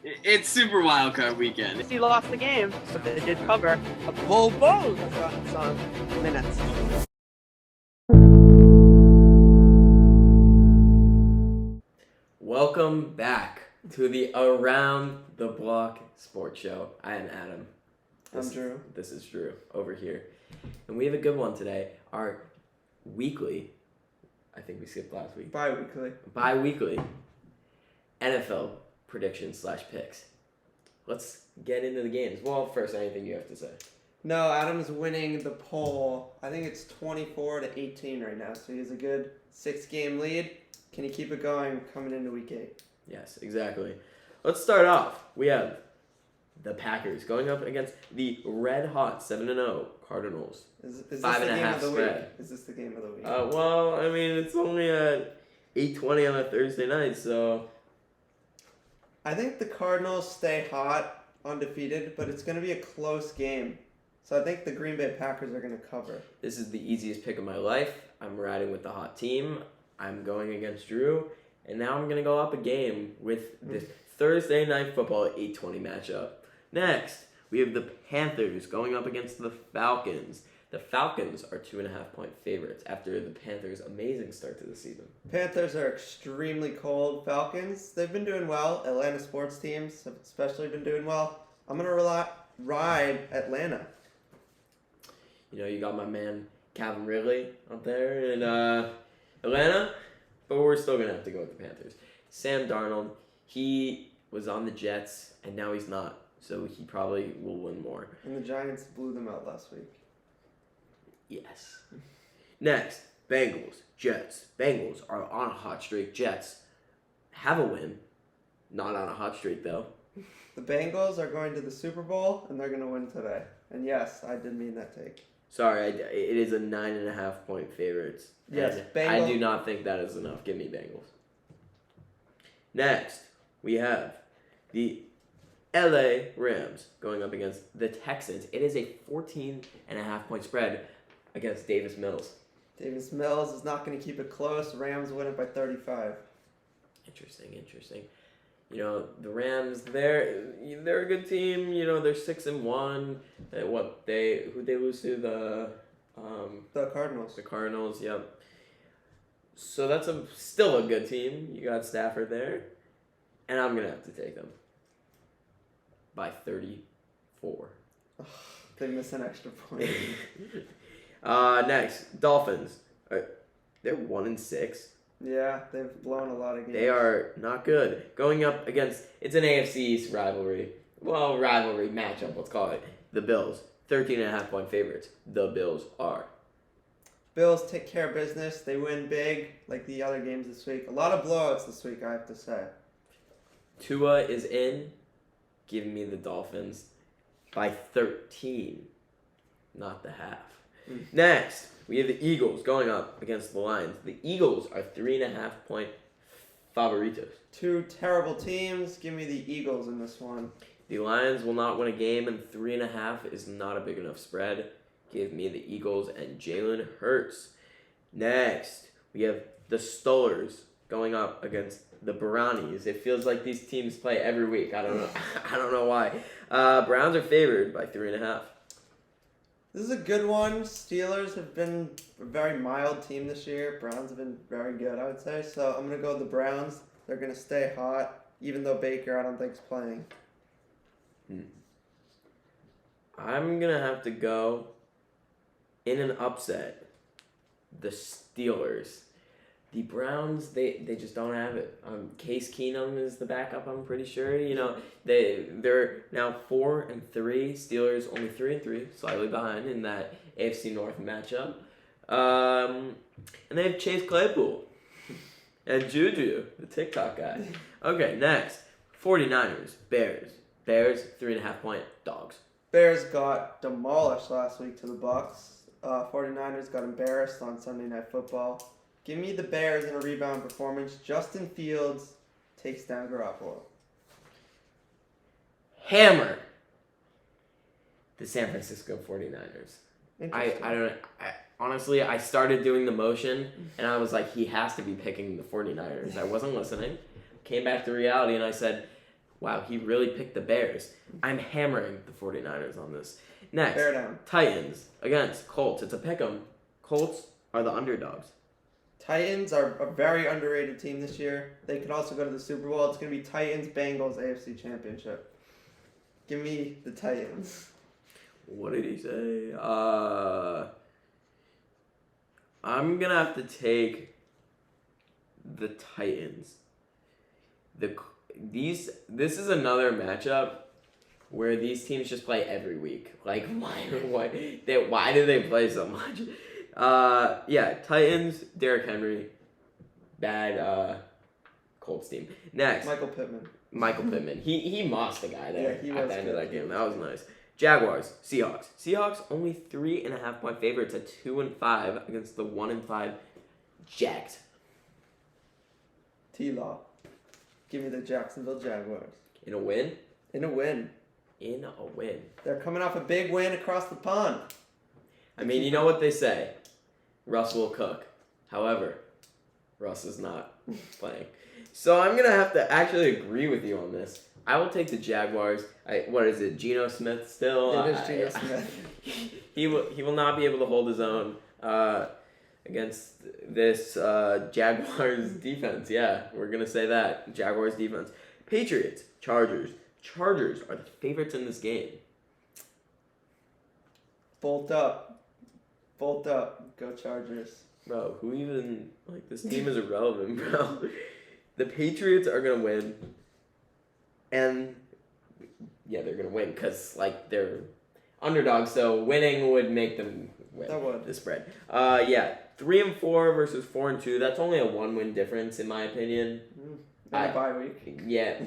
It's Super Wildcard Weekend. He lost the game, but they did cover. A bull got some minutes. Welcome back to the Around the Block Sports Show. I am Adam. I'm Drew. This is Drew over here. And we have a good one today. Our weekly, I think we skipped last week. Bi-weekly NFL predictions / picks. Let's get into the games. Well, first, anything you have to say? No, Adam's winning the poll. I think it's 24-18 right now, so he has a good 6-game lead. Can he keep it going coming into week 8? Yes, exactly. Let's start off. We have the Packers going up against the red-hot 7-0 Cardinals. Is this 5.5 the game of the spread. week? Is this the game of the week? Well, I mean, it's only at 8:20 on a Thursday night, so... I think the Cardinals stay hot, undefeated, but it's going to be a close game. So I think the Green Bay Packers are going to cover. This is the easiest pick of my life. I'm riding with the hot team. I'm going against Drew. And now I'm going to go up a game with this Thursday Night Football 8:20 matchup. Next, we have the Panthers going up against the Falcons. The Falcons are 2.5-point favorites after the Panthers' amazing start to the season. Panthers are extremely cold. Falcons, they've been doing well. Atlanta sports teams have especially been doing well. I'm going to ride Atlanta. You know, you got my man Calvin Ridley up there in Atlanta, but we're still going to have to go with the Panthers. Sam Darnold, he was on the Jets, and now he's not, so he probably will win more. And the Giants blew them out last week. Yes. Next, Bengals, Jets. Bengals are on a hot streak. Jets have a win. Not on a hot streak, though. The Bengals are going to the Super Bowl, and they're going to win today. And yes, I did mean that take. Sorry, it is a 9.5-point favorites. Yes, I do not think that is enough. Give me Bengals. Next, we have the LA Rams going up against the Texans. It is a 14.5-point spread against Davis Mills. Davis Mills is not going to keep it close. Rams win it by 35. Interesting. You know, the Rams, they're a good team. You know, they're 6-1. Who'd they lose to? The Cardinals. The Cardinals, yep. So that's still a good team. You got Stafford there. And I'm going to have to take them by 34. They miss an extra point. Next, Dolphins. They're 1-6. Yeah, they've blown a lot of games. They are not good. Going up against, it's an AFC East rivalry. Well, rivalry matchup, let's call it. The Bills, 13.5-point favorites. The Bills are. Bills take care of business. They win big, like the other games this week. A lot of blowouts this week, I have to say. Tua is in. Give me the Dolphins by 13. Not the half. Next, we have the Eagles going up against the Lions. The Eagles are 3.5-point favoritos. Two terrible teams. Give me the Eagles in this one. The Lions will not win a game, and 3.5 is not a big enough spread. Give me the Eagles and Jalen Hurts. Next, we have the Steelers going up against the Brownies. It feels like these teams play every week. I don't know. I don't know why. Browns are favored by 3.5. This is a good one. Steelers have been a very mild team this year. Browns have been very good, I would say. So I'm going to go with the Browns. They're going to stay hot, even though Baker, I don't think, is playing. I'm going to have to go in an upset. The Steelers. The Browns, they just don't have it. Case Keenum is the backup, I'm pretty sure. You know, they're now 4-3. Steelers only 3-3, slightly behind in that AFC North matchup. And they have Chase Claypool and Juju, the TikTok guy. Okay, next, 49ers, Bears. Bears, 3.5-point dogs. Bears got demolished last week to the Bucks. 49ers got embarrassed on Sunday Night Football. Give me the Bears in a rebound performance. Justin Fields takes down Garoppolo. Hammer. The San Francisco 49ers. I don't know. Honestly, I started doing the motion, and I was like, he has to be picking the 49ers. I wasn't listening. Came back to reality, and I said, Wow, he really picked the Bears. I'm hammering the 49ers on this. Next, Bear down. Titans against Colts. It's a pick'em. Colts are the underdogs. Titans are a very underrated team this year. They could also go to the Super Bowl. It's going to be Titans-Bengals AFC Championship. Give me the Titans. What did he say? I'm going to have to take the Titans. This is another matchup where these teams just play every week. Like, why do they play so much? Yeah, Titans, Derrick Henry, bad Colts team. Next, Michael Pittman. He mossed the guy there at the end of that game. That was nice. Jaguars, Seahawks. Seahawks only 3.5-point favorites at 2-5 against the 1-5 Jags. T-Law. Give me the Jacksonville Jaguars. In a win? In a win. They're coming off a big win across the pond. I mean, you know what they say. Russ will cook. However, Russ is not playing. So I'm going to have to actually agree with you on this. I will take the Jaguars. What is it? Geno Smith still? It is Geno Smith. He will not be able to hold his own against this Jaguars defense. Yeah, we're going to say that. Jaguars defense. Patriots, Chargers. Chargers are the favorites in this game. Bolt up. Go Chargers. Bro, who even... this team is irrelevant, bro. The Patriots are going to win. And, yeah, they're going to win because, they're underdogs, so winning would make them win. That would. The spread. Yeah, 3-4 versus 4-2. That's only a 1-win difference, in my opinion. Bye week. Yeah.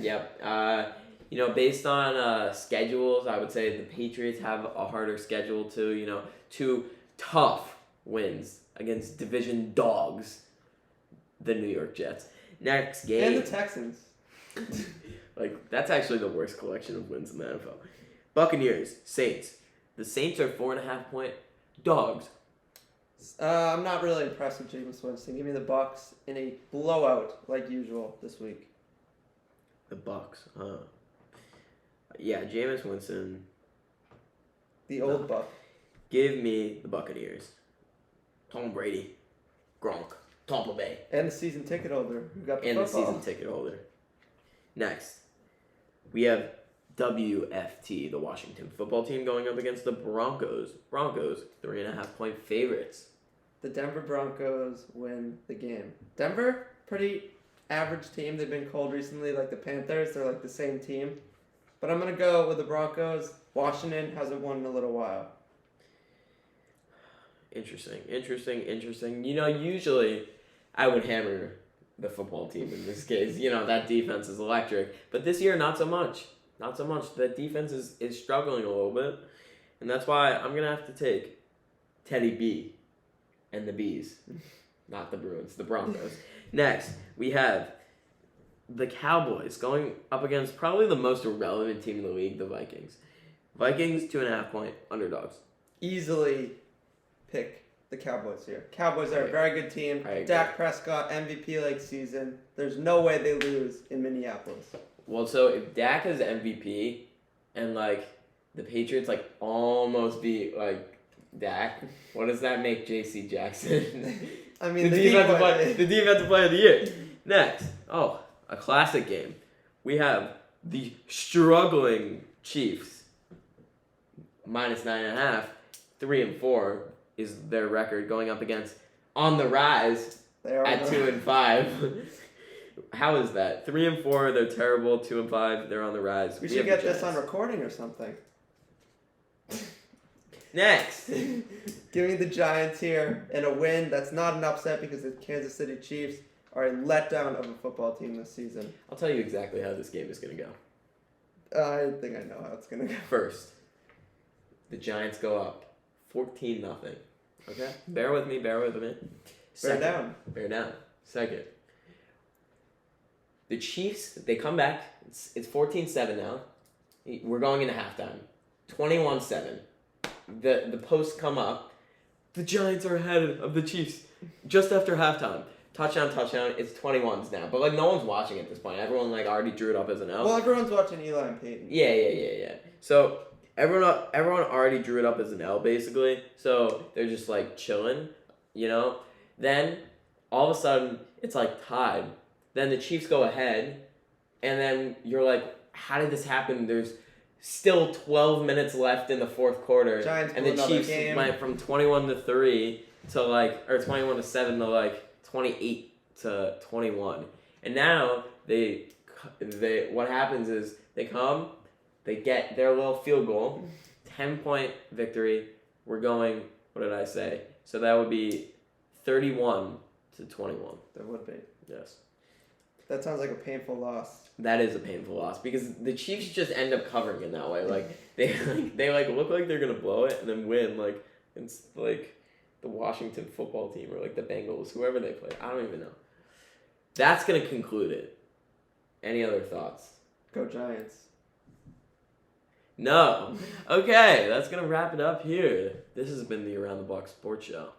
Based on schedules, I would say the Patriots have a harder schedule too. 2 tough wins against division dogs, the New York Jets. Next game. And the Texans. That's actually the worst collection of wins in the NFL. Buccaneers, Saints. The Saints are 4.5-point dogs. I'm not really impressed with Jameis Winston. Give me the Bucs in a blowout like usual this week. The Bucs, huh? Yeah, Jameis Winston. The old Buck. Give me the Buccaneers. Tom Brady, Gronk, Tampa Bay. And the season ticket holder who got the And football. the season ticket holder. Next, we have WFT, the Washington football team, going up against the Broncos. Broncos, 3.5-point favorites. The Denver Broncos win the game. Denver, pretty average team. They've been cold recently, like the Panthers. They're the same team. But I'm going to go with the Broncos. Washington hasn't won in a little while. Interesting. Usually I would hammer the football team in this case. That defense is electric. But this year, not so much. The defense is struggling a little bit. And that's why I'm going to have to take Teddy B and the Bees. Not the Bruins, the Broncos. Next, we have the Cowboys going up against probably the most irrelevant team in the league, the Vikings. Vikings, 2.5-point underdogs. Easily pick the Cowboys here. Cowboys are a very good team. Dak Prescott, MVP-like season. There's no way they lose in Minneapolis. Well, so if Dak is MVP and, the Patriots, almost beat, Dak, what does that make J.C. Jackson? I mean, the defensive player of the year. Next. Oh, a classic game. We have the struggling Chiefs. -9.5. 3-4 is their record going up against on the rise at 2-5. How is that? 3-4, they're terrible. 2-5, they're on the rise. We should get this on recording or something. Next. Give me the Giants here in a win. That's not an upset because the Kansas City Chiefs are a letdown of a football team this season. I'll tell you exactly how this game is going to go. I think I know how it's going to go. First, the Giants go up 14-0. Okay? Bear with me. Second, bear down. Second, the Chiefs, they come back. It's 14-7 now. We're going into halftime. 21-7. The posts come up. The Giants are ahead of the Chiefs just after halftime. touchdown. It's 21s now, but like no one's watching at this point. Everyone like already drew it up as an L. Well, everyone's watching Eli and Peyton. Yeah. So everyone already drew it up as an L basically. So they're just like chilling, you know. Then all of a sudden it's like tied. Then the Chiefs go ahead, and then you're like, how did this happen? There's still 12 minutes left in the fourth quarter, Giants and the blew Chiefs another game. went from 21-3 to like, or 21-7 to like 28-21. And now they what happens is they come, they get their little field goal, 10-point victory. We're going, what did I say? So that would be 31-21. That would be. Yes. That sounds like a painful loss. That is a painful loss because the Chiefs just end up covering in that way. Like they look like they're gonna blow it and then win. Like it's like the Washington football team or like the Bengals, whoever they play. I don't even know. That's gonna conclude it. Any other thoughts? Go Giants. No. Okay, that's gonna wrap it up here. This has been the Around the Block Sports Show.